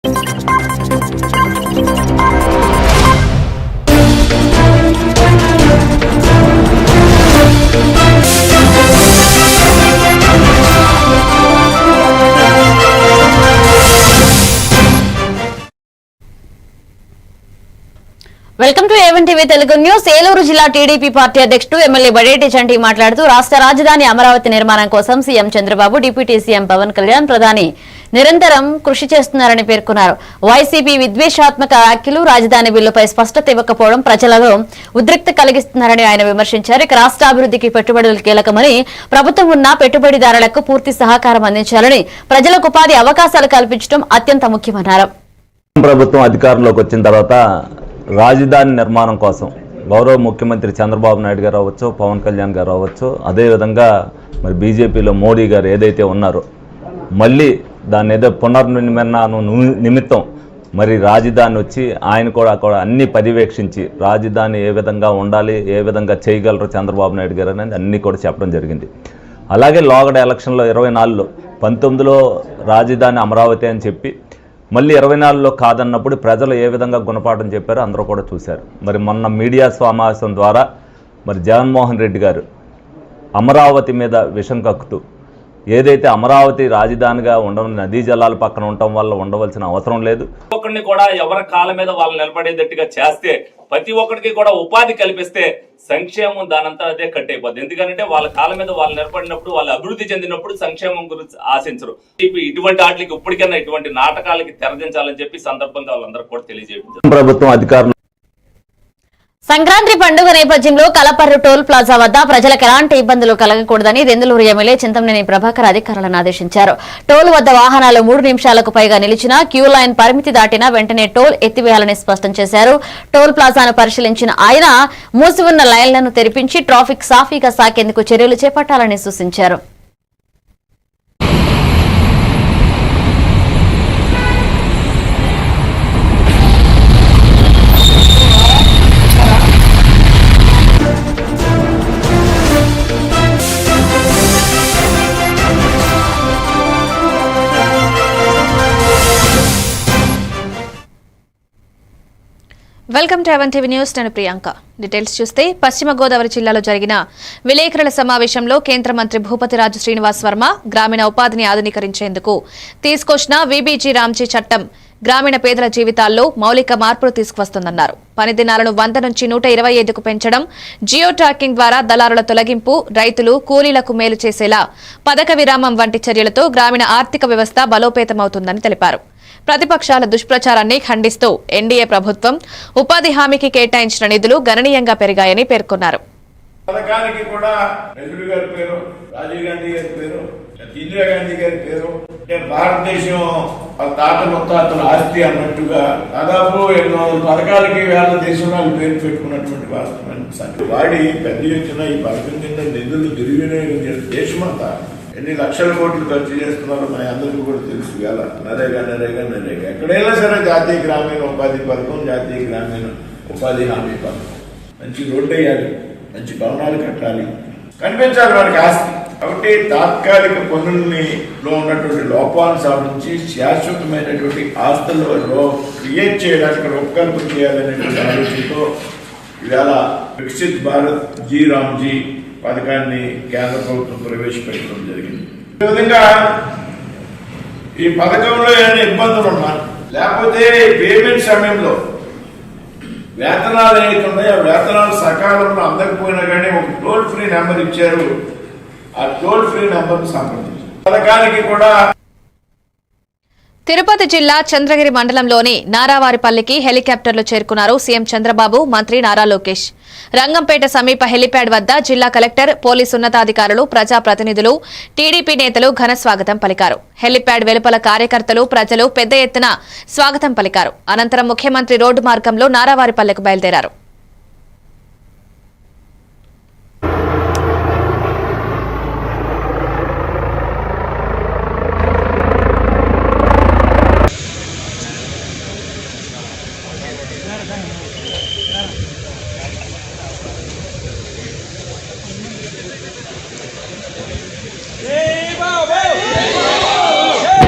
Welcome to A one TV Telugu news. Eluru జిల్లా TDP party అధ్యక్షుడు MLA Badeti Chanti మాట్లాడుతూ రాష్ట్ర రాజధాని అమరావతి నిర్మాణం కోసం CM Chandrababu, deputy CM Pawan Kalyan, ప్రధాని నిరంతరం కృషి చేస్తున్నారని పేర్కొన్నారు. వైసీపీ విద్వేషాత్మక వ్యాఖ్యలు, రాజధాని బిల్లుపై స్పష్టత ఇవ్వకపోవడం ప్రజలలో ఉద్రిక్త కలిగిస్తున్నారని ఆయన విమర్శించారు. ఇక రాష్ట్ర అభివృద్ధికి పెట్టుబడులు కీలకమని, ప్రభుత్వం ఉన్న పెట్టుబడిదారులకు పూర్తి సహకారం అందించాలని, ప్రజలకు ఉపాధి అవకాశాలు కల్పించడం అత్యంత ముఖ్యమన్నారు. ప్రభుత్వం అధికారంలోకి వచ్చిన తర్వాత రాజధాని నిర్మాణం కోసం గౌరవ ముఖ్యమంత్రి చంద్రబాబు నాయుడు గారు అవ్వచ్చు, పవన్ కళ్యాణ్ గారు అవ్వచ్చు, అదేవిధంగా మరి బీజేపీలో మోడీ గారు ఏదైతే ఉన్నారో మళ్ళీ దాన్ని ఏదో పునర్నిర్మాణం నిమిత్తం మరి రాజధాని వచ్చి ఆయన కూడా అన్ని పర్యవేక్షించి రాజధాని ఏ విధంగా ఉండాలి, ఏ విధంగా చేయగలరు చంద్రబాబు నాయుడు గారు అనేది అన్నీ కూడా చెప్పడం జరిగింది. అలాగే లోగడ ఎలక్షన్లో 24లో 19లో రాజధాని అమరావతి అని చెప్పి మళ్ళీ 24లో కాదన్నప్పుడు ప్రజలు ఏ విధంగా గుణపాఠం చెప్పారో అందరూ కూడా చూశారు. మరి మొన్న మీడియా సమావేశం ద్వారా మరి జగన్మోహన్ రెడ్డి గారు అమరావతి మీద విషం కక్కుతూ ఏదైతే అమరావతి రాజధానిగా ఉండడం నదీ జలాల పక్కన ఉండటం వల్ల ఉండవలసిన అవసరం లేదు, ఒక్కడిని కూడా ఎవరి కాళ్ళ మీద వాళ్ళు నిలబడేటట్టుగా చేస్తే, ప్రతి ఒక్కరికి కూడా ఉపాధి కల్పిస్తే సంక్షేమం దానంతా అదే కట్ అయిపోద్ది. ఎందుకంటే వాళ్ళ కాళ్ళ మీద వాళ్ళు నిలబడినప్పుడు, వాళ్ళు అభివృద్ధి చెందినప్పుడు సంక్షేమం గురించి ఆశించరు. ఇటువంటి వాటికి ఇప్పటికైనా ఇటువంటి నాటకాలకి తెరదించాలని చెప్పి సందర్భంగా వాళ్ళందరూ కూడా తెలియజేయడం. ప్రభుత్వం అధికారులు సంక్రాంతి పండుగ నేపథ్యంలో కలపర్రు టోల్ ప్లాజా వద్ద ప్రజలకు ఎలాంటి ఇబ్బందులు కలగకూడదని దెందులూరు ఎమ్మెల్యే చింతమనేని ప్రభాకర్ అధికారులను ఆదేశించారు. టోల్ వద్ద వాహనాలు 3 నిమిషాలకు పైగా నిలిచినా, క్యూ లైన్ పరిమితి దాటినా వెంటనే టోల్ ఎత్తివేయాలని స్పష్టం చేశారు. టోల్ ప్లాజాను పరిశీలించిన ఆయన మూసి ఉన్న లైన్లను తెరిపించి ట్రాఫిక్ సాఫీగా సాగేందుకు చర్యలు చేపట్టాలని సూచించారు. Welcome to A one TV news. నేను ప్రియాంక. డీటెయిల్స్ చూస్తే పశ్చిమ గోదావరి జిల్లాలో జరిగిన విలేకరుల సమావేశంలో కేంద్ర మంత్రి భూపతిరాజు శ్రీనివాస్ వర్మ గ్రామీణ ఉపాధిని ఆధునీకరించేందుకు తీసుకొచ్చిన వీబీజీ రామ్జీ చట్టం గ్రామీణ పేదల జీవితాల్లో మౌలిక మార్పులు తీసుకువస్తుందన్నారు. పని దినాలను 100 నుంచి 125కు పెంచడం, జియో ట్రాకింగ్ ద్వారా దళారుల తొలగింపు, రైతులు కూలీలకు మేలు చేసేలా పథక విరామం వంటి చర్యలతో గ్రామీణ ఆర్థిక వ్యవస్థ బలోపేతమవుతుందని తెలిపారు. ప్రతిపక్షాల దుష్ప్రచారాన్ని ఖండిస్తూ ఎన్డీఏ ప్రభుత్వం ఉపాధి హామీకి కేటాయించిన నిధులు గణనీయంగా పెరిగాయని పేర్కొన్నారు. పథకానికి కూడా నెహ్రూ గారి పేరు, రాజీవ్ గాంధీ గారి పేరు, ఇందిరాగాంధీ గారి పేరు, అంటే భారతదేశం తాత ముత్తాతల ఆస్తి అన్నట్టుగా దాదాపు 800 పథకాలకి వేల దేశంలో పేరు పెట్టుకున్నటువంటి వాస్తవాన్ని వాడి పెద్ద ఎత్తున ఈ పథకం కింద నిధులు దుర్వినియోగం చేసిన దేశమంతా ఎన్ని లక్షల కోట్లు ఖర్చు చేస్తున్నారో మన అందరికీ కూడా తెలుసు. ఇలా నరేగా ఎక్కడైనా సరే జాతీయ గ్రామీణ ఉపాధి పథకం, జాతీయ గ్రామీణ ఉపాధి హామీ పథకం, మంచి రోడ్డు వేయాలి, మంచి భవనాలు కట్టాలి, కనిపించాలి వారికి ఆస్తి. కాబట్టి తాత్కాలిక పనుల్లో ఉన్నటువంటి లోపాలను సాధించి శాశ్వతమైనటువంటి ఆస్తుల్లో క్రియేట్ చేయడానికి రూపకల్పన చేయాలనేటువంటి ఆలోచనతో ఇవాళ వికసిత్ భారత్ జీ రామ్జీ పథకాన్ని కేంద్ర ప్రభుత్వం ప్రవేశపెట్టడం జరిగింది. ఈ విధంగా ఈ పథకంలో ఏమైనా ఇబ్బందులు ఉన్నా, లేకపోతే పేమెంట్ సమయంలో వేతనాలు ఏవైతున్నాయో ఆ వేతనాలు సకాలంలో అందకపోయినా కానీ ఒక టోల్ ఫ్రీ నెంబర్ ఇచ్చారు. ఆ టోల్ ఫ్రీ నెంబర్ సంప్రదించారు. పథకానికి కూడా తిరుపతి జిల్లా చంద్రగిరి మండలంలోని నారావారిపల్లికి హెలికాప్టర్లు చేరుకున్నారు సీఎం చంద్రబాబు, మంత్రి నారా లోకేష్. రంగంపేట సమీప హెలిప్యాడ్ వద్ద జిల్లా కలెక్టర్, పోలీసు ఉన్నతాధికారులు, ప్రజాప్రతినిధులు, టీడీపీ నేతలు ఘన స్వాగతం పలికారు. హెలిప్యాడ్ వెలుపల కార్యకర్తలు, ప్రజలు పెద్ద ఎత్తున స్వాగతం పలికారు. అనంతరం ముఖ్యమంత్రి రోడ్డు మార్గంలో నారావారిపల్లెకు బయలుదేరారు. Hey, Babu!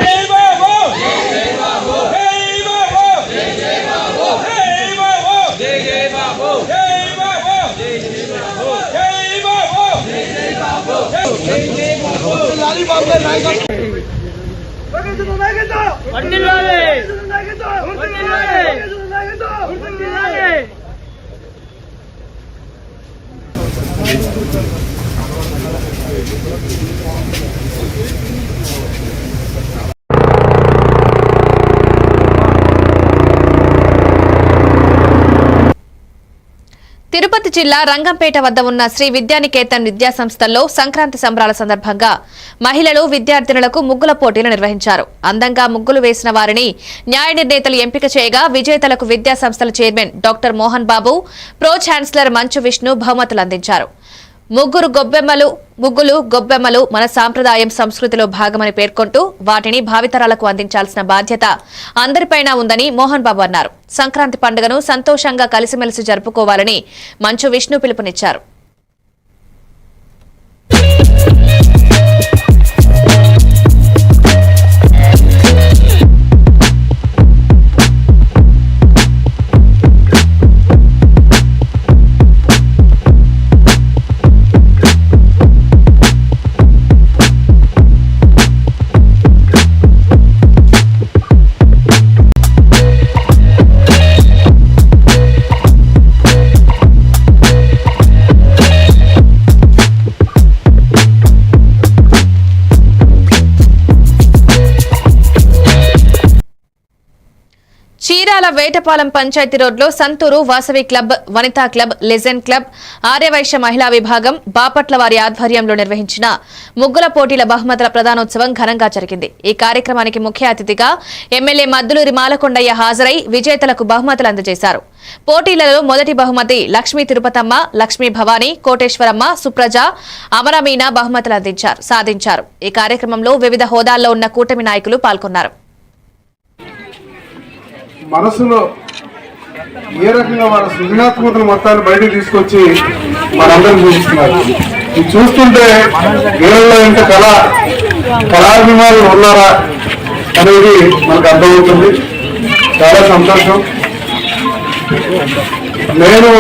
Hey, Babu! Hey, Babu! Hey, Tirupati జిల్లా రంగంపేట వద్ద ఉన్న శ్రీ విద్యానికేతన్ విద్యాసంస్థల్లో సంక్రాంతి సంబరాల సందర్భంగా మహిళలు విద్యార్థినులకు ముగ్గుల పోటీలు నిర్వహించారు. అందంగా ముగ్గులు వేసిన వారిని న్యాయ నిర్ణేతలు ఎంపిక చేయగా విజేతలకు విద్యాసంస్థల chairman doctor Mohan Babu, pro chancellor Manchu Vishnu బహుమతులు అందించారు. ముగ్గులు గొబ్బెమ్మలు మన సాంప్రదాయం సంస్కృతిలో భాగమని పేర్కొంటూ వాటిని భావితరాలకు అందించాల్సిన బాధ్యత అందరిపైన ఉందని మోహన్ బాబు అన్నారు. సంక్రాంతి పండుగను సంతోషంగా కలిసిమెలిసి జరుపుకోవాలని మంచు విష్ణు పిలుపునిచ్చారు. చీరాల వేటపాలెం పంచాయతీ రోడ్లో Santhuru Vasavi club, Vanitha club, legend club, Aryavysya మహిళా విభాగం, బాపట్ల వారి ఆధ్వర్యంలో నిర్వహించిన ముగ్గుల పోటీల బహుమతుల ప్రదానోత్సవం ఘనంగా జరిగింది. ఈ కార్యక్రమానికి ముఖ్య అతిథిగా ఎమ్మెల్యే మద్దులూరి మాలకొండయ్య హాజరై విజేతలకు బహుమతులు అందజేశారు. పోటీలలో మొదటి బహుమతి లక్ష్మీ తిరుపతమ్మ, లక్ష్మీ భవానీ, కోటేశ్వరమ్మ, సుప్రజ, అమరమీన బహుమతులు సాధించారు. ఈ కార్యక్రమంలో వివిధ హోదాల్లో ఉన్న కూటమి నాయకులు పాల్గొన్నారు. మనసులో ఏ రకంగా వాళ్ళ సృజనాత్మకతను మొత్తాన్ని బయటకు తీసుకొచ్చి మనందరం చూపిస్తున్నారు. ఇది చూస్తుంటే వీళ్ళలో ఇంత కళాభిమానులు ఉన్నారా అనేది మనకు అర్థమవుతుంది. చాలా సంతోషం. నేను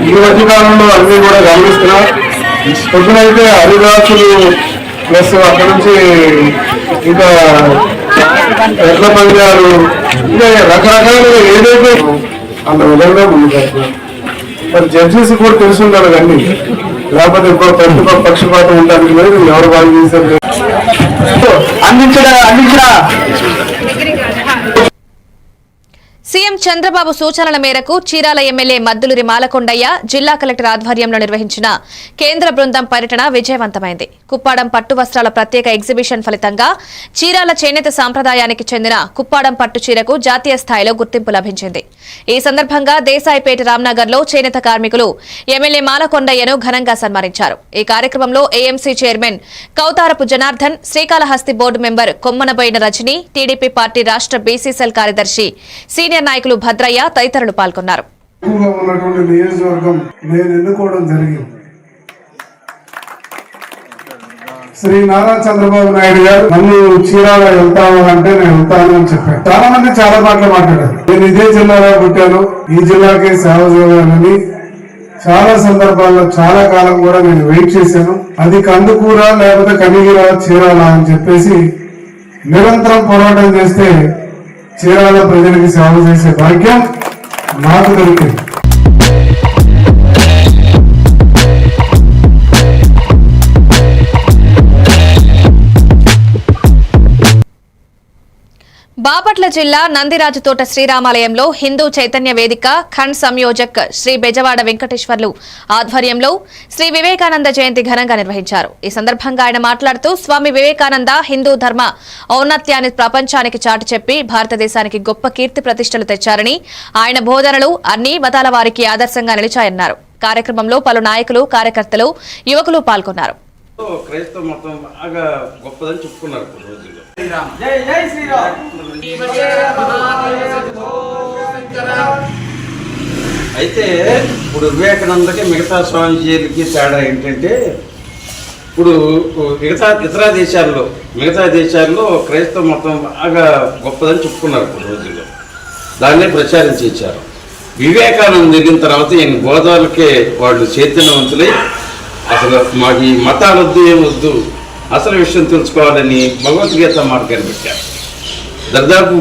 ఈ మధ్య కాలంలో అన్ని కూడా గమనిస్తున్నా. పొద్దునైతే హరిదాసులు ప్లస్ అక్కడ నుంచి ఇంకా ఎట్ల పంజాలు ఇంకా రకరకాలుగా ఏదైతే అంత విధంగా ముందుకెళ్తున్నారు. మరి జడ్జెస్ కూడా తెలిసి ఉండాలి కానీ లేకపోతే ఇంకో పెద్ద పక్షపాతం ఉండడానికి లేదు. ఎవరు బాగా చేశారు అందించిన సీఎం చంద్రబాబు సూచనల మేరకు చీరాల ఎమ్మెల్యే మద్దులూరి మాలకొండయ్య జిల్లా కలెక్టర్ ఆధ్వర్యంలో నిర్వహించిన కేంద్ర బృందం పర్యటన విజయవంతమైంది. కుప్పాడం పట్టు వస్త్రాల ప్రత్యేక ఎగ్జిబిషన్ ఫలితంగా చీరాల చేనేత సాంప్రదాయానికి చెందిన కుప్పాడం పట్టు చీరకు జాతీయ స్థాయిలో గుర్తింపు లభించింది. ఈ సందర్భంగా దేశాయిపేట రామ్నగర్లో చేనేత కార్మికులు ఎమ్మెల్యే మాలకొండయ్యను ఘనంగా సన్మానించారు. ఈ కార్యక్రమంలో AMC chairman Koutharapu Janardhan, Srikalahasti board member Kommanaboina Rajani, TDP party రాష్ట్ర బీసీ సెల్ కార్యదర్శి సీనియర్ నాయకులు భద్రయ్య తదితరులు పాల్గొన్నారు. ఉన్నటువంటి నియోజకవర్గం నేను ఎన్నుకోవడం జరిగింది. శ్రీ నారా చంద్రబాబు నాయుడు గారు నన్ను చీరాల వెళ్తాము అంటే నేను వెళ్తాను అని చెప్పాను. చాలా మంది చాలా మాటలు మాట్లాడారు. నేను ఇదే జిల్లాలో పుట్టాను, ఈ జిల్లాకే సేవ చేయాలని చాలా సందర్భాల్లో చాలా కాలం కూడా నేను వెయిట్ చేశాను. అది కందుకూర లేకపోతే కనిగిర చీరాల అని చెప్పేసి నిరంతరం పోరాటం చేస్తే చీరాల ప్రజలకి సేవ చేసే భాగ్యం నాకు దొరికింది. బాపట్ల జిల్లా నందిరాజుతోట శ్రీరామాలయంలో హిందూ చైతన్య వేదిక ఖండ్ సంయోజక్ శ్రీ బెజవాడ వెంకటేశ్వర్లు ఆధ్వర్యంలో శ్రీ వివేకానంద జయంతి ఘనంగా నిర్వహించారు. ఈ సందర్భంగా ఆయన మాట్లాడుతూ స్వామి వివేకానంద హిందూ ధర్మ ఔన్నత్యాన్ని ప్రపంచానికి చాటి చెప్పి భారతదేశానికి గొప్ప కీర్తి ప్రతిష్టలు తెచ్చారని, ఆయన బోధనలు అన్ని మతాల వారికి ఆదర్శంగా నిలిచాయన్నారు. కార్యక్రమంలో పలు నాయకులు, కార్యకర్తలు, యువకులు పాల్గొన్నారు. క్రైస్తవ మతం బాగా గొప్పదని చెప్పుకున్నారు. అయితే ఇప్పుడు వివేకానందకి మిగతా స్వామీజీలకి తేడా ఏంటంటే, ఇప్పుడు మిగతా దేశాల్లో క్రైస్తవ మతం బాగా గొప్పదని చెప్పుకున్నారు రోజుల్లో. దాన్నే ప్రచారించి ఇచ్చారు. వివేకానంద వెళ్ళిన తర్వాత ఈయన బోధాలకే వాళ్ళు చైతన్యవంతులై అసలు మాకు ఈ మతాలొద్దు ఏమొద్దు, అసలు విషయం తెలుసుకోవాలని భగవద్గీత మాట కనిపెట్టారు. దాదాపు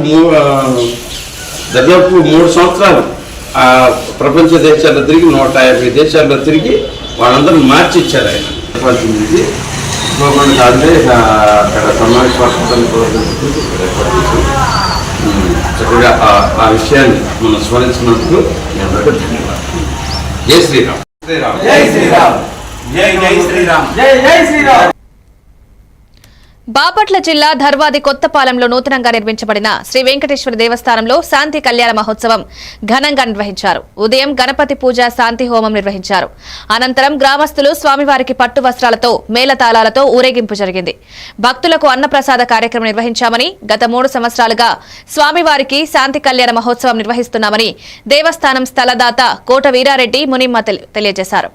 3 సంవత్సరాలు ఆ ప్రపంచ దేశాల్లో తిరిగి 150 దేశాల్లో తిరిగి వాళ్ళందరూ మార్చి ఇచ్చారు ఆయన. అక్కడ సమావేశం చక్కగా ఆ విషయాన్ని మనం స్మరించినందుకు మీ అందరికీ ధన్యవాదాలు. జై శ్రీరామ్. జై శ్రీరామ్. జై జై శ్రీరామ్. జై జై శ్రీరామ్. బాపట్ల జిల్లా ధర్వాది కొత్తపాలెంలో నూతనంగా నిర్మించబడిన శ్రీ వెంకటేశ్వర దేవస్థానంలో శాంతి కళ్యాణ మహోత్సవం ఘనంగా నిర్వహించారు. ఉదయం గణపతి పూజ, శాంతి హోమం నిర్వహించారు. అనంతరం గ్రామస్తులు స్వామివారికి పట్టు వస్త్రాలతో మేళతాళాలతో ఊరేగింపు జరిగింది. భక్తులకు అన్నప్రసాద కార్యక్రమం నిర్వహించామని, గత 3 సంవత్సరాలుగా స్వామివారికి శాంతి కళ్యాణ మహోత్సవం నిర్వహిస్తున్నామని దేవస్థానం స్థలదాత కోట వీరారెడ్డి మునిమ్మ తెలియజేశారు.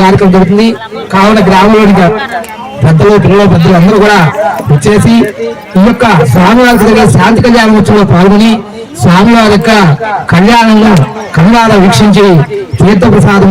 కార్యక్రమం జరుగుతుంది. కావున గ్రామంలోని పెద్దలు, పిల్లలు, పెద్దలు అందరూ కూడా వచ్చేసి ఈ యొక్క స్వామివారికి జరిగే శాంతి కళ్యాణ ఉత్సవంలో పాల్గొని స్వామివారి యొక్క కళ్యాణంలో కళ్యాణ వీక్షించి తీర్థ ప్రసాదం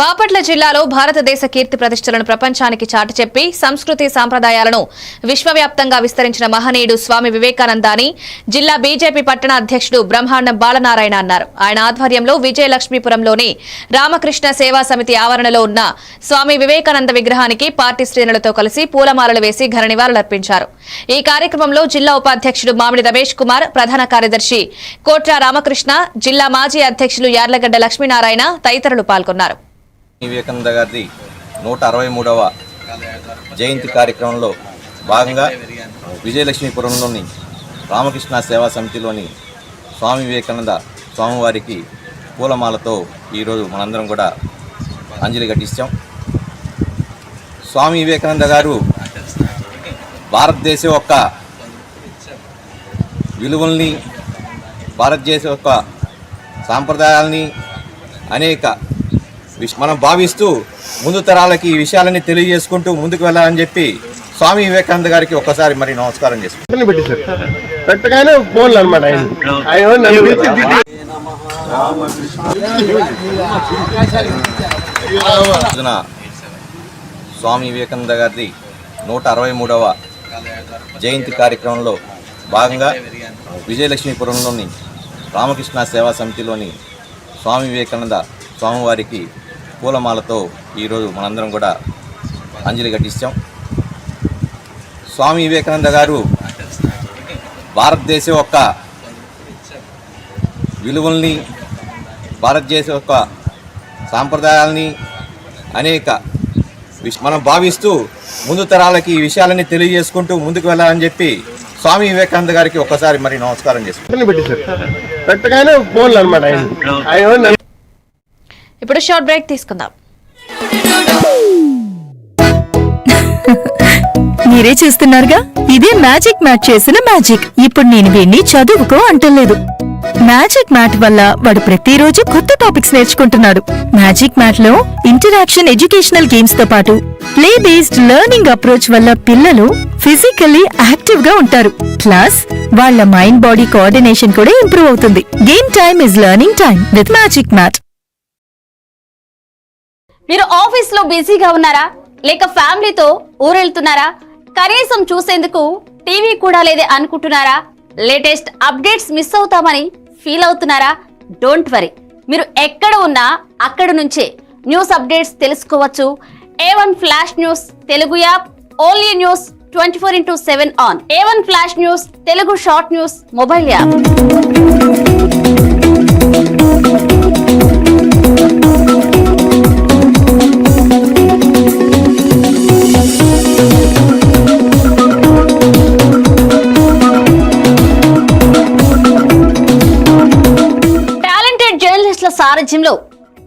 బాపట్ల జిల్లాలో భారతదేశ కీర్తి ప్రతిష్టలను ప్రపంచానికి చాటి చెప్పి సంస్కృతి సాంప్రదాయాలను విశ్వవ్యాప్తంగా విస్తరించిన మహనీయుడు స్వామి వివేకానంద అని జిల్లా బీజేపీ పట్టణ అధ్యక్షుడు బ్రహ్మాండం బాలనారాయణ అన్నారు. ఆయన ఆధ్వర్యంలో విజయలక్ష్మీపురంలోని రామకృష్ణ సేవా సమితి ఆవరణలో ఉన్న స్వామి వివేకానంద విగ్రహానికి పార్టీ శ్రేణులతో కలిసి పూలమాలలు వేసి ఘన నివాళులర్పించారు. ఈ కార్యక్రమంలో జిల్లా ఉపాధ్యక్షుడు మామిడి రమేష్ కుమార్, ప్రధాన కార్యదర్శి కోట్రా రామకృష్ణ, జిల్లా మాజీ అధ్యక్షులు యార్లగడ్డ లక్ష్మీనారాయణ తదితరులు పాల్గొన్నారు. వివేకానంద గారి 163వ జయంతి కార్యక్రమంలో భాగంగా విజయలక్ష్మీపురంలోని రామకృష్ణ సేవా సమితిలోని స్వామి వివేకానంద స్వామివారికి పూలమాలతో ఈరోజు మనందరం కూడా అంజలి ఘటిస్తాం. స్వామి వివేకానంద గారు భారతదేశం యొక్క విలువల్ని, భారతదేశం యొక్క సాంప్రదాయాల్ని అనేక మనం భావిస్తూ ముందు తరాలకి ఈ విషయాలన్నీ తెలియజేసుకుంటూ ముందుకు వెళ్ళాలని చెప్పి స్వామి వివేకానంద గారికి ఒక్కసారి మరి నమస్కారం చేసుకుంటాం. స్వామి వివేకానంద గారి 163వ జయంతి కార్యక్రమంలో భాగంగా విజయలక్ష్మీపురంలోని రామకృష్ణ సేవా సమితిలోని స్వామి వివేకానంద స్వామివారికి పూలమాలతో ఈరోజు మనందరం కూడా అంజలి ఘటిస్తాం. స్వామి వివేకానంద గారు భారతదేశం యొక్క విలువల్ని, భారతదేశం యొక్క సాంప్రదాయాల్ని అనేక మనం భావిస్తూ ముందు తరాలకి ఈ విషయాలన్నీ తెలియజేసుకుంటూ ముందుకు వెళ్ళాలని చెప్పి స్వామి వివేకానంద గారికి ఒక్కసారి మరి నమస్కారం చేసుకుంటాం. ఇప్పుడు షార్ట్ బ్రేక్ తీసుకుందాం. మీరే చూస్తున్నారుగా, ఇదే మ్యాజిక్ మ్యాట్ చేసిన మ్యాజిక్. ఇప్పుడు నేను వీణ్ణి చదువుకో అంటలేదు. మ్యాజిక్ మ్యాట్ వల్ల వాడు ప్రతిరోజు కొత్త టాపిక్స్ నేర్చుకుంటున్నాడు. మ్యాజిక్ మ్యాట్ లో ఇంటరాక్షన్, ఎడ్యుకేషనల్ గేమ్స్ తో పాటు ప్లే బేస్డ్ లెర్నింగ్ అప్రోచ్ వల్ల పిల్లలు ఫిజికల్లీ యాక్టివ్ గా ఉంటారు. ప్లస్ వాళ్ళ మైండ్ బాడీ కోఆర్డినేషన్ కూడా ఇంప్రూవ్ అవుతుంది. Game time is learning time with Magic Mat. మీరు ఆఫీస్ లో బిజీగా ఉన్నారా, లేక ఫ్యామిలీతో ఊరెళ్తున్నారా, కనీసం చూసేందుకు టీవీ కూడా లేదే అనుకుంటున్నారా, లేటెస్ట్ అప్డేట్స్ మిస్ అవుతామని ఫీల్ అవుతున్నారా? డోంట్ వరీ, మీరు ఎక్కడ ఉన్నా అక్కడ నుంచే న్యూస్ అప్డేట్స్ తెలుసుకోవచ్చు. A1 flash news Telugu app, only news 24/7 on. A1 flash news Telugu short news mobile app.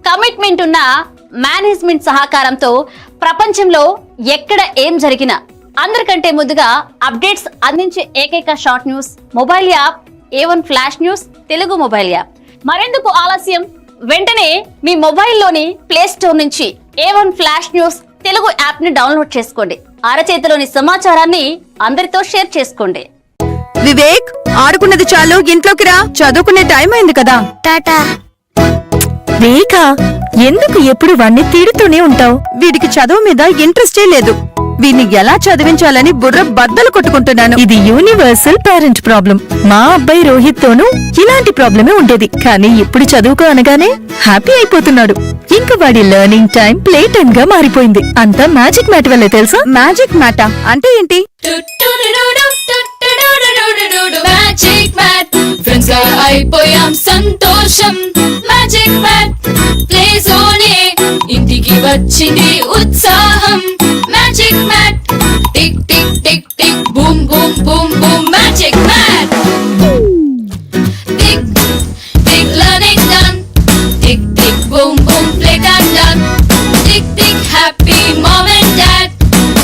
Commitment ఉన్న మేనేజ్మెంట్ సహకారంతో ప్రపంచంలో ఎక్కడ ఏం జరిగినా అందరికంటే ముందుగా అప్డేట్స్ అందించే ఏకైక short news mobile app A1 flash news Telugu mobile app. మరెందుకు ఆలస్యం, వెంటనే మీ మొబైల్లోని ప్లే స్టోర్ నుంచి A1 flash news Telugu app ని డౌన్లోడ్ చేసుకోండి. అరచేతిలోని సమాచారాన్ని అందరితో షేర్ చేసుకోండి. వివేక్, ఆడుకున్నది చాలు, ఇంట్లోకి రా, చదువుకునే టైం అయింది కదా. టాటా. వేక, ఎందుకు ఎప్పుడు వాణ్ణి తిడుతూనే ఉంటావు? వీడికి చదువు మీద ఇంట్రెస్టే లేదు. వీడిని ఎలా చదివించాలని బుర్ర బద్దలు కొట్టుకుంటున్నాను. ఇది యూనివర్సల్ పేరెంట్ ప్రాబ్లం. మా అబ్బాయి రోహిత్ తోనూ ఇలాంటి ప్రాబ్లమే ఉండేది, కానీ ఇప్పుడు చదువుకో అనగానే హ్యాపీ అయిపోతున్నాడు. ఇంక వాడి లెర్నింగ్ టైం ప్లే టైం గా మారిపోయింది. అంతా మ్యాజిక్ మ్యాట్ వల్లే తెలుసా? మ్యాజిక్ మ్యాటా అంటే ఏంటి? మ్యాజిక్ మ్యాట్ ఫ్రెండ్స్ గా అయిపోయాం సంతోషం. మ్యాజిక్ మ్యాట్ ప్లే జోనే ఇంటికి వచ్చింది ఉత్సాహం. Magic Mat tick tick tick tick boom boom boom boom. Magic Mat tick tick learning done. Tick tick boom boom play time done. Tick tick happy mom and dad.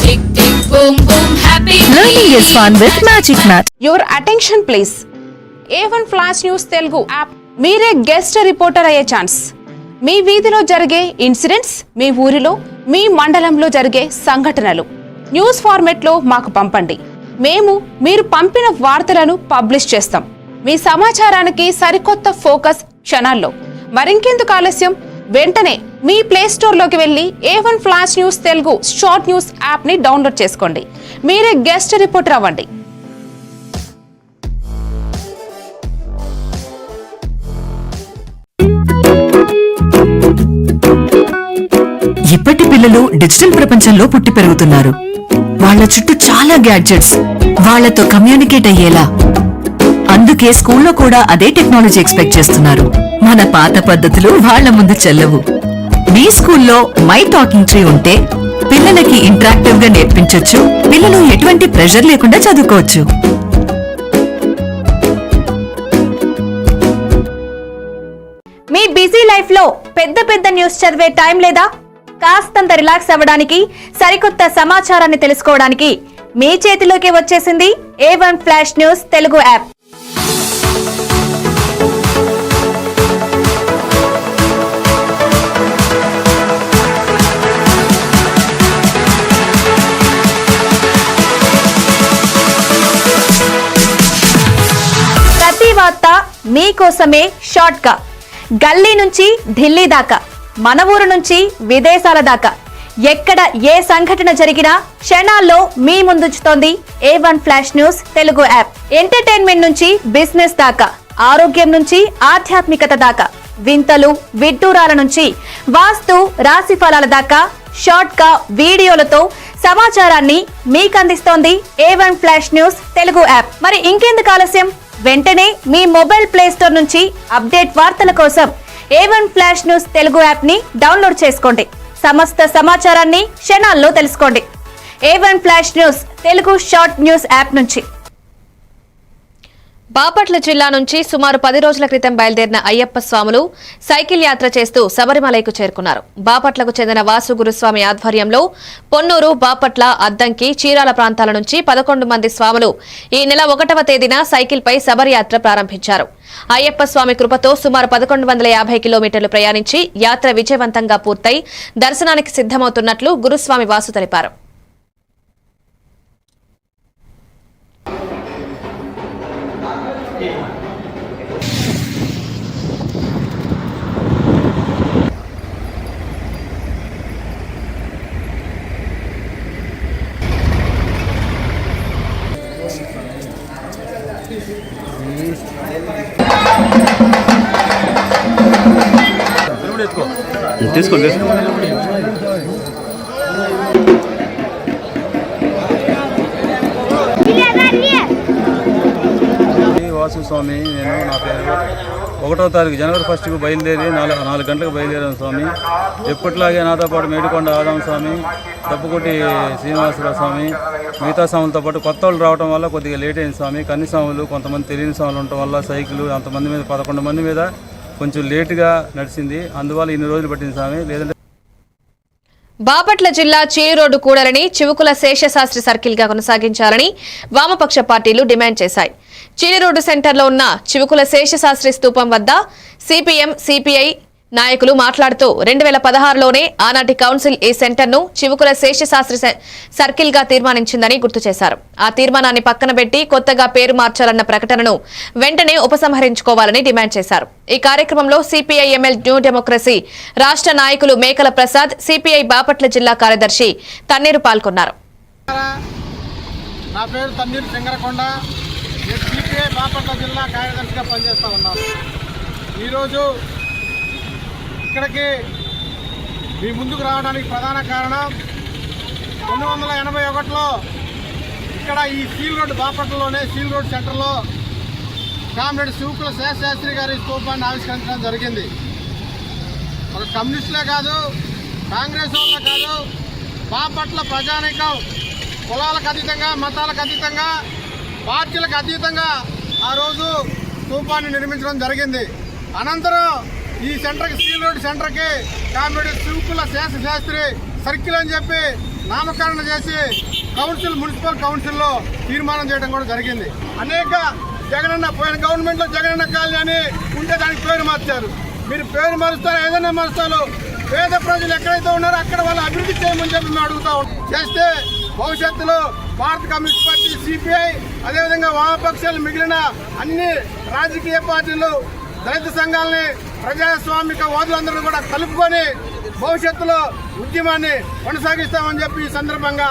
Tick tick boom boom happy Learning is fun with Magic Mat. Your attention please. A1 flash news Telugu app. మీరే guest reporter అయ్యే chance. మీ వీధిలో జరిగే incidents, మీ ఊరిలో, మీ మండలంలో జరిగే సంఘటనలు news format లో మాకు పంపండి. మేము మీరు పంపిన వార్తలను పబ్లిష్ చేస్తాం. మీ సమాచారానికి సరికొత్త ఫోకస్ క్షణాల్లో. మరింకెందుకు ఆలస్యం, వెంటనే మీ ప్లే స్టోర్ లోకి వెళ్లి A1 flash news Telugu short news app ని డౌన్లోడ్ చేసుకోండి. మీరే గెస్ట్ రిపోర్టర్ అవ్వండి. ఇప్పటి పిల్లలు డిజిటల్ ప్రపంచంలో పుట్టి పెరుగుతున్నారు. వాళ్ళ చుట్టూ చాలా గ్యాడ్జెట్స్, వాళ్ళతో కమ్యూనికేట్ అయ్యేలా. అందుకే స్కూల్లో కూడా అదే టెక్నాలజీ ఎక్స్పెక్ట్ చేస్తున్నారు. మన పాత పద్ధతులు వాళ్ళ ముందు చెల్లవు. మీ స్కూల్లో మై టాకింగ్ ట్రీ ఉంటే పిల్లలకి ఇంటరాక్టివ్ గా నేర్పించొచ్చు. పిల్లలు ఎటువంటి ప్రెషర్ లేకుండా చదువుకోవచ్చు. మీ బిజీ లైఫ్ లో పెద్ద పెద్ద న్యూస్ చదివే టైం లేదా? కాస్తంత రిలాక్స్ అవ్వడానికి, సరికొత్త సమాచారాన్ని తెలుసుకోవడానికి మీ చేతిలోకి వచ్చేసింది A1 flash news Telugu app. ప్రతి వార్త మీకోసమే షార్ట్ గా. గల్లీ నుంచి ఢిల్లీ దాకా, మన ఊరు నుంచి విదేశాల దాకా, ఎక్కడ ఏ సంఘటన జరిగినా క్షణాల్లో మీ ముందుంచుతోంది A1 flash news Telugu app. Entertainment నుంచి బిజినెస్ దాకా, ఆరోగ్యం నుంచి ఆధ్యాత్మికత దాకా, వింతలు విడ్డూరాల నుంచి వాస్తు రాశి ఫలాల దాకా షార్ట్ గా వీడియోలతో సమాచారాన్ని మీకు అందిస్తోంది A1 flash news Telugu app. మరి ఇంకెందుకు ఆలస్యం, వెంటనే మీ మొబైల్ ప్లే స్టోర్ నుంచి అప్డేట్ వార్తల కోసం A1 flash news Telugu app ని డౌన్లోడ్ చేసుకోండి. సమస్త సమాచారాన్ని క్షణాల్లో తెలుసుకోండి. A1 flash news Telugu short news app నుంచి. బాపట్ల జిల్లా నుంచి సుమారు 10 రోజుల క్రితం బయలుదేరిన అయ్యప్ప స్వాములు సైకిల్ యాత్ర చేస్తూ శబరిమలైకు చేరుకున్నారు. బాపట్లకు చెందిన వాసు గురుస్వామి ఆధ్వర్యంలో పొన్నూరు, బాపట్ల, అద్దంకి, చీరాల ప్రాంతాల నుంచి 11 మంది స్వాములు ఈ నెల 1వ తేదీన సైకిల్ పై శబరియాత్ర ప్రారంభించారు. అయ్యప్ప స్వామి కృపతో సుమారు 1150 కిలోమీటర్లు ప్రయాణించి యాత్ర విజయవంతంగా పూర్తయి దర్శనానికి సిద్దమవుతున్నట్లు గురుస్వామి వాసు తెలిపారు. తీసుకోండి. వాసు స్వామి, నేను నా పేరు 1వ తారీఖు జనవరి 1కు బయలుదేరి 4 గంటలకు బయలుదేరాను స్వామి. ఎప్పటిలాగే నాతో పాటు మేడికొండ ఆదాం స్వామి, తప్పుకొట్టి శ్రీనివాసరావు స్వామి, మిగతా స్వాములతో పాటు కొత్త వాళ్ళు రావడం వల్ల కొద్దిగా లేట్ అయింది స్వామి. కన్ని స్వాములు, కొంతమంది తెలియని స్వాములు ఉండటం వల్ల సైకిల్ అంతమంది మీద 11 మంది మీద కొంచెం లేటుగా నడిచింది, అందువల్ల ఇన్ని రోజులు పట్టింది స్వామి. లేదంటే బాపట్ల జిల్లా చేరోడ్డు కూడలిని చివుకుల శేషశాస్త్రి సర్కిల్ గా కొనసాగించాలని వామపక్ష పార్టీలు డిమాండ్ చేశాయి. చీనిరోడ్డు సెంటర్లో ఉన్న చివుకుల శేషశాస్త్రి స్తూపం వద్ద సిపిఎం, సిపిఐ నాయకులు మాట్లాడుతూ 2016లోనే ఆనాటి కౌన్సిల్ ఈ సెంటర్ను చివుకుల శేషశాస్త్రి సర్కిల్ గా తీర్మానించిందని గుర్తు చేశారు. ఆ తీర్మానాన్ని పక్కన పెట్టి కొత్తగా పేరు మార్చాలన్న ప్రకటనను వెంటనే ఉపసంహరించుకోవాలని డిమాండ్ చేశారు. ఈ కార్యక్రమంలో సిపిఐ ఎంఎల్ న్యూ డెమోక్రసీ రాష్ట్ర నాయకులు మేకల ప్రసాద్, సిపిఐ బాపట్ల జిల్లా కార్యదర్శి తన్నీరు పాల్గొన్నారు. నా పేరు తన్నీరు సింగరకొండ. సిపిఐ బాపట్ల జిల్లా కార్యదర్శిగా పనిచేస్తా ఉన్నాను. ఈరోజు ఇక్కడికి మీ ముందుకు రావడానికి ప్రధాన కారణం 1981లో ఇక్కడ ఈ సీల్ రోడ్ బాపట్లలోనే సీల్ రోడ్ సెంటర్లో కామ్రేడ్ శివకుల శేషశాస్త్రి గారి స్తూపాన్ని ఆవిష్కరించడం జరిగింది. ఒక కమ్యూనిస్టులే కాదు, కాంగ్రెస్ వాళ్ళే కాదు, బాపట్ల ప్రజానీకం కులాలకు అతీతంగా, మతాలకు అతీతంగా, పార్టీలకు అతీతంగా ఆ రోజు స్తూపాన్ని నిర్మించడం జరిగింది. అనంతరం ఈ సెంటర్కి సీల్ రోడ్ సెంటర్కి కామ్రేడ్ శివకుల శేషశాస్త్రి సర్కిల్ అని చెప్పి నామకరణ చేసి మున్సిపల్ కౌన్సిల్లో తీర్మానం చేయడం కూడా జరిగింది. అనేక జగనన్న పోయిన గవర్నమెంట్లో జగనన్న కాలనీ అని ఉంటే దానికి పేరు మార్చారు. మీరు పేరు మారుస్తారు, ఏదైనా మారుస్తారు, పేద ప్రజలు ఎక్కడైతే ఉన్నారో అక్కడ వాళ్ళు అభివృద్ధి చేయమని చెప్పి మేము అడుగుతా చేస్తే భవిష్యత్తులో భారత కమ్యూనిస్ట్ పార్టీ, సిపిఐ, అదేవిధంగా వామపక్షాలు, మిగిలిన అన్ని రాజకీయ పార్టీలు, దళిత సంఘాలని, ప్రజాస్వామిక వాదులందరూ కూడా కలుపుకొని భవిష్యత్తులో ఉద్యమాన్ని కొనసాగిస్తామని చెప్పి ఈ సందర్భంగా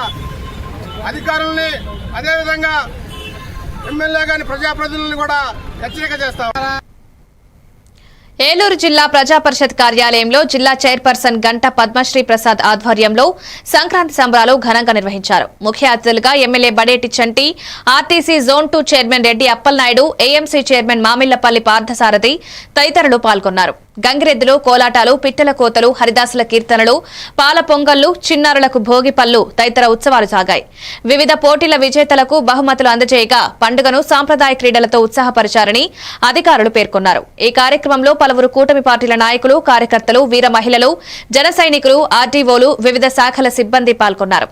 అధికారుల్ని, అదేవిధంగా ఎమ్మెల్యే గాని ప్రజాప్రతినిధులను కూడా హెచ్చరిక చేస్తాం. ఏలూరు జిల్లా ప్రజాపరిషత్ కార్యాలయంలో జిల్లా చైర్పర్సన్ గంట పద్మశ్రీ ప్రసాద్ ఆధ్వర్యంలో సంక్రాంతి సంబరాలు ఘనంగా నిర్వహించారు. ముఖ్య అతిథులుగా MLA Badeti Chanti, RTC zone 2 chairman Reddy Appalanaidu, AMC chairman Mamillapalli Parthasarathi తదితరులు పాల్గొన్నారు. గంగిరెద్దులు, కోలాటాలు, పిట్టల కోతలు, హరిదాసుల కీర్తనలు, పాల పొంగళ్లు, చిన్నారులకు భోగిపళ్లు తదితర ఉత్సవాలు సాగాయి. వివిధ పోటీల విజేతలకు బహుమతులు అందజేయగా పండుగను సాంప్రదాయ క్రీడలతో ఉత్సాహపరిచారని అధికారులు పేర్కొన్నారు. ఈ కార్యక్రమంలో పలువురు కూటమి పార్టీల నాయకులు, కార్యకర్తలు, వీర మహిళలు, జన సైనికులు, ఆర్టీఓలు, వివిధ శాఖల సిబ్బంది పాల్గొన్నారు.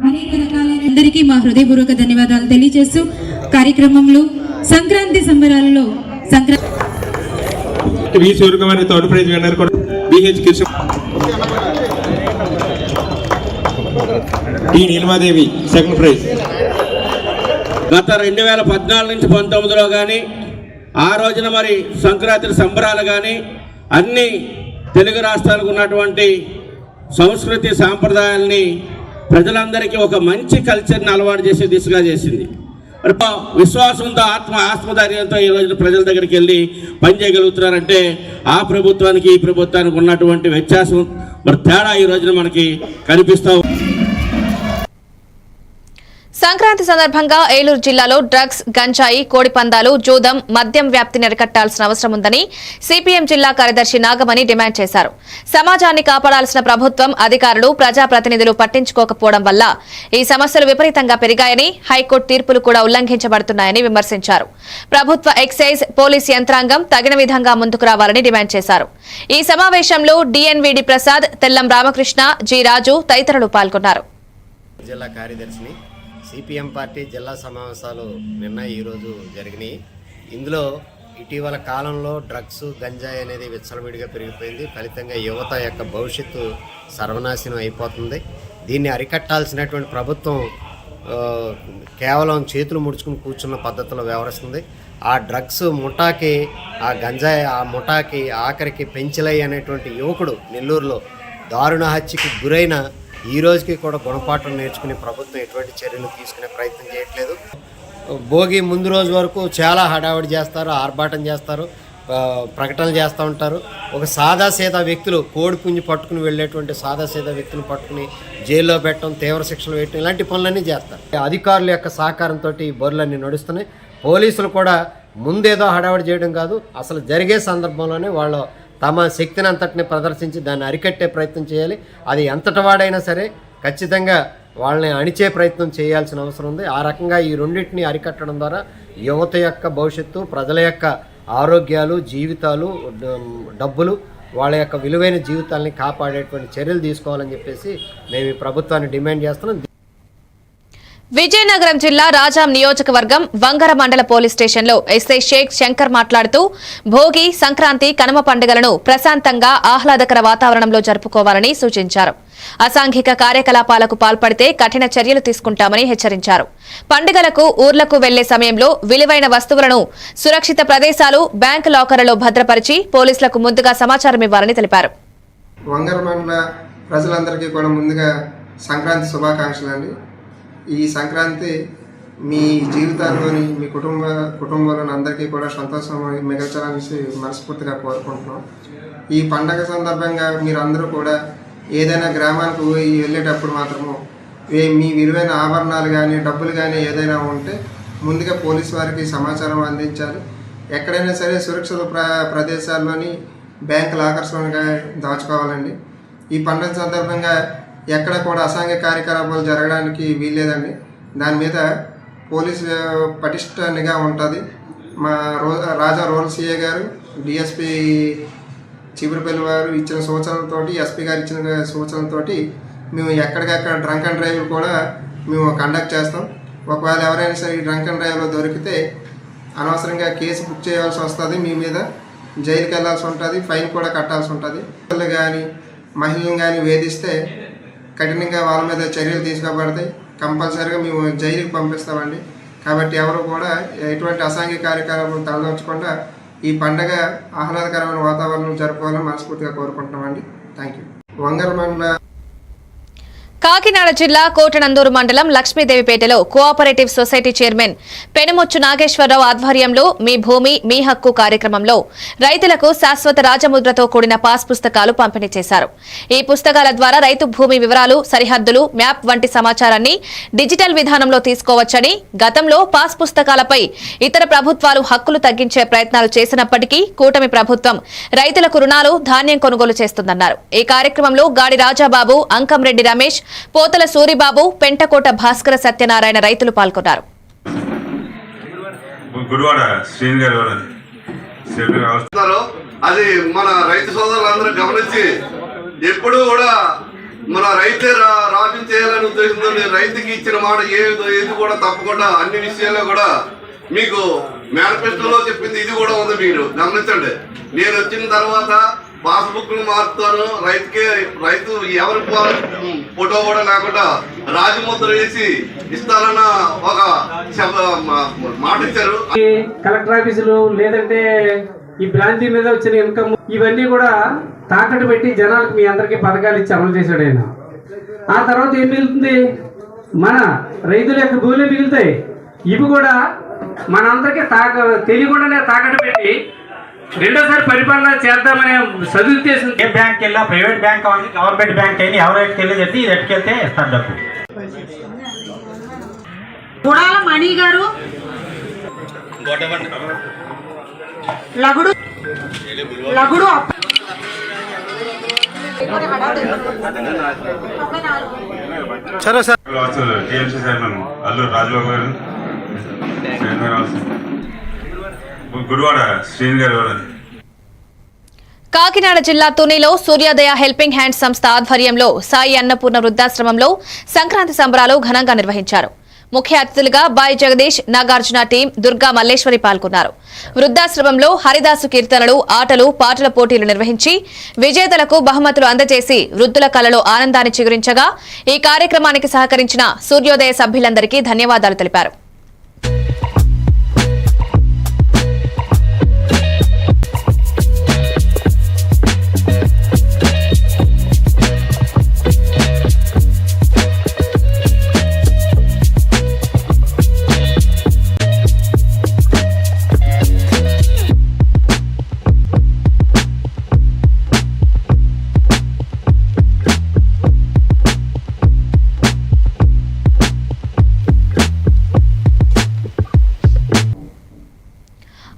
అనేక రకాలైన అందరికీ మా హృదయపూర్వక ధన్యవాదాలు తెలియజేస్తూ కార్యక్రమంలో సంక్రాంతి సంబరాలలో నీలమాదేవి సెకండ్ ప్రైజ్. గత 2014 నుంచి 19లో కానీ ఆ రోజున మరి సంక్రాంతి సంబరాలు కానీ అన్ని తెలుగు రాష్ట్రాలకు ఉన్నటువంటి సంస్కృతి సాంప్రదాయాల్ని ప్రజలందరికీ ఒక మంచి కల్చర్ని అలవాటు చేసే దిశగా చేసింది. విశ్వాసంతో ఆత్మధైర్యంతో ఈ రోజున ప్రజల దగ్గరికి వెళ్ళి పనిచేయగలుగుతున్నారంటే ఆ ప్రభుత్వానికి ఈ ప్రభుత్వానికి ఉన్నటువంటి వ్యత్యాసం, మరి తేడా ఈ రోజున మనకి కనిపిస్తాం. సంక్రాంతి సందర్భంగా ఏలూరు జిల్లాలో డ్రగ్స్, గంజాయి, కోడిపందాలు, జూదం, మద్యం వ్యాప్తిని అరికట్టాల్సిన అవసరం ఉందని సిపిఎం జిల్లా కార్యదర్శి నాగమణి డిమాండ్ చేశారు. సమాజాన్ని కాపాడాల్సిన ప్రభుత్వం, అధికారులు, ప్రజాప్రతినిధులు పట్టించుకోకపోవడం వల్ల ఈ సమస్యలు విపరీతంగా పెరిగాయని, హైకోర్టు తీర్పులు కూడా ఉల్లంఘించబడుతున్నాయని విమర్శించారు. ప్రభుత్వ ఎక్సైజ్, పోలీస్ యంత్రాంగం తగిన విధంగా ముందుకు రావాలని డిమాండ్ చేశారు. ఈ సమావేశంలో డిఎన్విడి ప్రసాద్, తెల్లం రామకృష్ణ, జి రాజు తదితరులు పాల్గొన్నారు. జిల్లా కార్యదర్శిని. సిపిఎం పార్టీ జిల్లా సమావేశాలు నిన్న ఈరోజు జరిగినాయి. ఇందులో ఇటీవల కాలంలో డ్రగ్స్, గంజాయి అనేది విచ్చలవిడిగా పెరిగిపోయింది. ఫలితంగా యువత యొక్క భవిష్యత్తు సర్వనాశనం అయిపోతుంది. దీన్ని అరికట్టాల్సినటువంటి ప్రభుత్వం కేవలం చేతులు ముడుచుకుని కూర్చున్న పద్ధతిలో వ్యవహరిస్తుంది. ఆ డ్రగ్స్ ముఠాకి, ఆ గంజాయి ఆ ముఠాకి ఆఖరికి పెంచలై అనేటువంటి యువకుడు నెల్లూరులో దారుణ హత్యకి గురైన ఈ రోజుకి కూడా గుణపాఠం నేర్చుకునే ప్రభుత్వం ఎటువంటి చర్యలు తీసుకునే ప్రయత్నం చేయట్లేదు. భోగి ముందు రోజు వరకు చాలా హడావిడి చేస్తారు, ఆర్భాటం చేస్తారు, ప్రకటనలు చేస్తూ ఉంటారు. ఒక సాదాసీదా వ్యక్తులు, కోడి పుంజి పట్టుకుని వెళ్ళేటువంటి సాదాసీదా వ్యక్తులు పట్టుకుని జైల్లో పెట్టడం, తీవ్ర శిక్షలు వేయటం, ఇలాంటి పనులన్నీ చేస్తారు. అధికారుల యొక్క సహకారంతో ఈ బరులన్నీ నడుస్తున్నాయి. పోలీసులు కూడా ముందేదో హడావిడి చేయడం కాదు, అసలు జరిగే సందర్భంలోనే వాళ్ళు తమ శక్తిని అంతటిని ప్రదర్శించి దాన్ని అరికట్టే ప్రయత్నం చేయాలి. అది ఎంతటి వాడైనా సరే ఖచ్చితంగా వాళ్ళని అణిచే ప్రయత్నం చేయాల్సిన అవసరం ఉంది. ఆ రకంగా ఈ రెండింటిని అరికట్టడం ద్వారా యువత యొక్క భవిష్యత్తు, ప్రజల యొక్క ఆరోగ్యాలు, జీవితాలు, డబ్బులు, వాళ్ళ యొక్క విలువైన జీవితాలని కాపాడేటువంటి చర్యలు తీసుకోవాలని చెప్పేసి మేము ఈ ప్రభుత్వాన్ని డిమాండ్ చేస్తున్నాం. విజయనగరం జిల్లా రాజాం నియోజకవర్గం వంగర మండల పోలీస్ స్టేషన్లో ఎస్ఐ షేక్ శంకర్ మాట్లాడుతూ భోగి, సంక్రాంతి, కనుమ పండుగలను ప్రశాంతంగా ఆహ్లాదకర వాతావరణంలో జరుపుకోవాలని సూచించారు. అసాంఘిక కార్యకలాపాలకు పాల్పడితే కఠిన చర్యలు తీసుకుంటామని హెచ్చరించారు. పండుగలకు ఊర్లకు వెళ్లే సమయంలో విలువైన వస్తువులను సురక్షిత ప్రదేశాలు, బ్యాంకు లాకర్లలో భద్రపరిచి పోలీసులకు ముందుగా సమాచారం ఇవ్వాలని తెలిపారు. వంగర మండల ప్రజలందరికీ కూడా ముందుగా సంక్రాంతి శుభాకాంక్షలు అండి. ఈ సంక్రాంతి మీ జీవితాల్లోని మీ కుటుంబంలోని అందరికీ కూడా సంతోషం మిగల్చాలని మనస్ఫూర్తిగా కోరుకుంటున్నాం. ఈ పండగ సందర్భంగా మీరందరూ కూడా ఏదైనా గ్రామానికి వెళ్ళేటప్పుడు మాత్రము మీ విలువైన ఆభరణాలు కానీ డబ్బులు కానీ ఏదైనా ఉంటే ముందుగా పోలీసు వారికి సమాచారం అందించాలి. ఎక్కడైనా సరే సురక్షిత ప్రదేశాల్లోని బ్యాంక్ లాకర్స్లోని దాచుకోవాలండి. ఈ పండుగ సందర్భంగా ఎక్కడ కూడా అసాంఘిక కార్యకలాపాలు జరగడానికి వీల్లేదండి. దాని మీద పోలీసు పటిష్ట నిఘా ఉంటుంది. మా రాజా రూరల్ సిఏ గారు, డిఎస్పి చిబురుపల్లి వారు ఇచ్చిన సూచనలతోటి, ఎస్పీ గారు ఇచ్చిన సూచనలతోటి మేము ఎక్కడికక్కడ డ్రంక్ అండ్ డ్రైవ్ కూడా మేము కండక్ట్ చేస్తాం. ఒకవేళ ఎవరైనా సరే డ్రంక్ అండ్ డ్రైవ్లో దొరికితే అనవసరంగా కేసు బుక్ చేయాల్సి వస్తుంది, మీ మీద జైలుకి వెళ్ళాల్సి ఉంటుంది, ఫైన్ కూడా కట్టాల్సి ఉంటుంది. పిల్లలు కానీ మహిళలను కానీ వేధిస్తే కఠినంగా వాళ్ళ మీద చర్యలు తీసుకోబడతాయి. కంపల్సరీగా మేము జైలుకి పంపిస్తామండి. కాబట్టి ఎవరు కూడా ఎటువంటి అసాంఘిక కార్యకలాపాలు తలదొచ్చకుండా ఈ పండగ ఆహ్లాదకరమైన వాతావరణం జరుపుకోవాలని మనస్ఫూర్తిగా కోరుకుంటున్నామండి. Thank you. వంగర మండల కాకినాడ జిల్లా కోటనందూరు మండలం లక్ష్మీదేవిపేటలో కోఆపరేటివ్ సొసైటీ చైర్మన్ పెనుమొచ్చు నాగేశ్వరరావు ఆధ్వర్యంలో మీ భూమి మీ హక్కు కార్యక్రమంలో రైతులకు శాశ్వత రాజముద్రతో కూడిన పాస్ పుస్తకాలు పంపిణీ చేశారు. ఈ పుస్తకాల ద్వారా రైతు భూమి వివరాలు, సరిహద్దులు, మ్యాప్ వంటి సమాచారాన్ని డిజిటల్ విధానంలో తీసుకోవచ్చని, గతంలో పాస్ పుస్తకాలపై ఇతర ప్రభుత్వాలు హక్కులు తగ్గించే ప్రయత్నాలు చేసినప్పటికీ కూటమి ప్రభుత్వం రైతులకు రుణాలు, ధాన్యం కొనుగోలు చేస్తుందన్నారు. ఈ కార్యక్రమంలో గాడి రాజాబాబు, అంకంరెడ్డి రమేష్, పోతల సూరిబాబు, పెంటకోట భాస్కర సత్యనారాయణ రైతులు పాల్గొన్నారు. అది మన రైతు సోదరులందరూ గమనించి ఎప్పుడూ కూడా మన రైతే రాజ్యం చేయాలని ఉద్దేశంతో రైతుకి ఇచ్చిన మాట ఏది కూడా తప్పకుండా అన్ని విషయాల్లో కూడా మీకు మేనిఫెస్టోలో చెప్పింది ఇది కూడా ఉంది. మీరు గమనించండి. నేను వచ్చిన తర్వాత పాస్బుక్లు మారుతాను, రైతు ఎవరి ఫోటో కూడా లేకుండా రాజముద్ర వేసి ఇస్తారన్న ఒక మాట ఇచ్చారు. కలెక్టర్ ఆఫీసులు లేదంటే ఈ బ్రాంచీ మీద వచ్చిన ఇన్కమ్ ఇవన్నీ కూడా తాకట్టు పెట్టి జనాలకు మీ అందరికీ పథకాలు ఇచ్చి అమలు చేశాడు ఆయన. ఆ తర్వాత ఏం మిగులుతుంది? మన రైతుల యొక్క భూములే మిగులుతాయి. ఇవి కూడా మనందరికీ తెలియకుండానే తాకట్టు పెట్టి రెండోసారి పరిపాలన చేద్దామనే సదుద్దేశం. ఏ బ్యాంక్ వెళ్ళా, ప్రైవేట్ బ్యాంక్ అవ్వాలి, గవర్నమెంట్ బ్యాంక్ అయినా ఎవరైతే వెళ్ళి చెప్తే ఇది ఎట్టుకెళ్తే ఇస్తారు డబ్బు. గుడాల మణి గారు, లగుడు టీఎంసీ చైర్మన్ అల్లూరు రాజబాబు గారు, గుడివాడ శ్రీని గారు. కాకినాడ జిల్లా తునిలో సూర్యోదయ హెల్పింగ్ హ్యాండ్స్ సంస్థ ఆధ్వర్యంలో సాయి అన్నపూర్ణ వృద్ధాశ్రమంలో సంక్రాంతి సంబరాలు ఘనంగా నిర్వహించారు. ముఖ్య అతిథులుగా బాయ్ జగదీష్, నాగార్జున టీం, దుర్గా మల్లేశ్వరి పాల్గొన్నారు. వృద్ధాశ్రమంలో హరిదాసు కీర్తనలు, ఆటలు, పాటల పోటీలు నిర్వహించి విజేతలకు బహుమతులు అందజేసి వృద్ధుల కళలో ఆనందాన్ని చిగురించగా ఈ కార్యక్రమానికి సహకరించిన సూర్యోదయ సభ్యులందరికీ ధన్యవాదాలు తెలిపారు.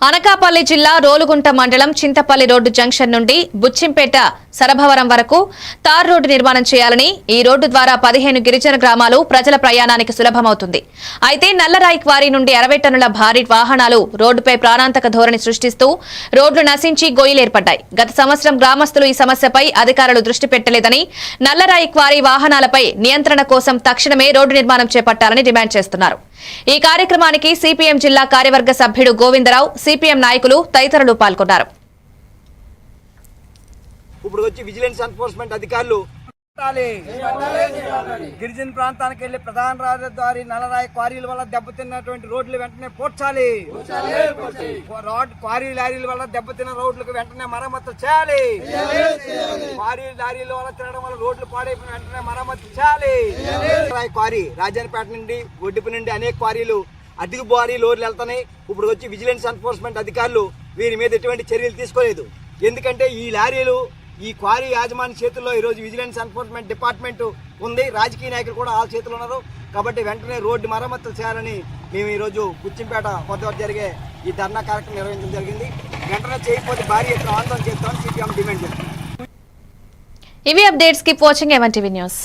అనకాపల్లి జిల్లా రోలుగుంట మండలం చింతపల్లి రోడ్డు జంక్షన్ నుండి బుచ్చింపేట సరభవరం వరకు తార్ రోడ్డు నిర్మాణం చేయాలని, ఈ రోడ్డు ద్వారా 15 గిరిజన గ్రామాలు ప్రజల ప్రయాణానికి సులభమవుతుంది. అయితే నల్లరాయి క్వారీ నుండి 60 టన్నుల భారీ వాహనాలు రోడ్డుపై ప్రాణాంతక ధోరణి సృష్టిస్తూ రోడ్లు నశించి గొయ్యిలేర్పడ్డాయి. గత సంవత్సరం గ్రామస్తులు ఈ సమస్యపై అధికారులు దృష్టి పెట్టలేదని, నల్లరాయి క్వారీ వాహనాలపై నియంత్రణ కోసం తక్షణమే రోడ్డు నిర్మాణం చేపట్టాలని డిమాండ్ చేస్తున్నారు. ఈ కార్యక్రమానికి సిపిఎం జిల్లా కార్యవర్గ సభ్యుడు గోవిందరావు, సిపిఎం నాయకులు తదితరులు పాల్గొన్నారు. ఇప్పుడు వచ్చి విజిలెన్స్ ఎన్ఫోర్స్మెంట్ అధికారులు గిరిజన ప్రాంతానికి వెళ్లి ప్రధాన రహదారి నల్లరాయి క్వారీల వల్ల దెబ్బతిన్నటువంటి రోడ్లు వెంటనే పోడ్చాలి. క్వారీ లారీల వల్ల దెబ్బతిన్న రోడ్లకు వెంటనే మరమ్మతు చేయాలి. క్వారీ లారీల వల్ల తినడం వల్ల రోడ్లు పాడైపోయిన వెంటనే మరమ్మతు చేయాలి. క్వారీ రాజానిపేట నుండి ఒడ్డుపు నుండి అనేక క్వారీలు అధిక భారీ లోడ్లు వెళ్తున్నాయి. ఇప్పుడు వచ్చి విజిలెన్స్ ఎన్ఫోర్స్మెంట్ అధికారులు వీరి మీద ఎటువంటి చర్యలు తీసుకోలేదు. ఎందుకంటే ఈ లారీలు ఈ క్వారీ యాజమాన్య చేతుల్లో ఈరోజు విజిలెన్స్ ఎన్ఫోర్స్మెంట్ డిపార్ట్మెంట్ ఉంది. రాజకీయ నాయకులు కూడా ఆ చేతులు ఉన్నారు. కాబట్టి వెంటనే రోడ్డు మరమ్మతులు చేయాలని మేము ఈరోజు బుచ్చింపేట కొత్త జరిగే ఈ ధర్నా కార్యక్రమం నిర్వహించడం జరిగింది. వెంటనే చేయకపోతే భారీ ఎత్తున ఆందోళన చేస్తామని సిపిఎం డిమాండ్ చేస్తాం. ఇవి updates. Keep watching A1 TV news.